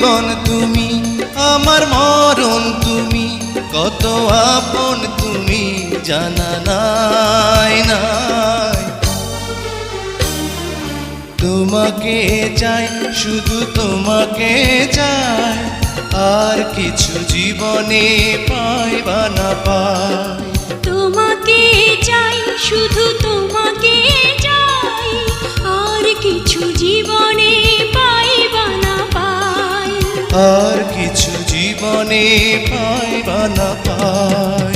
জীবন তুমি, আমার মরণ তুমি, কত আপন তুমি জানা নাই নাই। তোমাকে চাই, শুধু তোমাকে চাই, আর কিছু জীবনে পাইবা না পাই। তোমাকে চাই, শুধু তোমাকে চাই, আর কিছু জীবনে পাইবা না পাই। আর কিছু জীবনে পাইবা না পাই।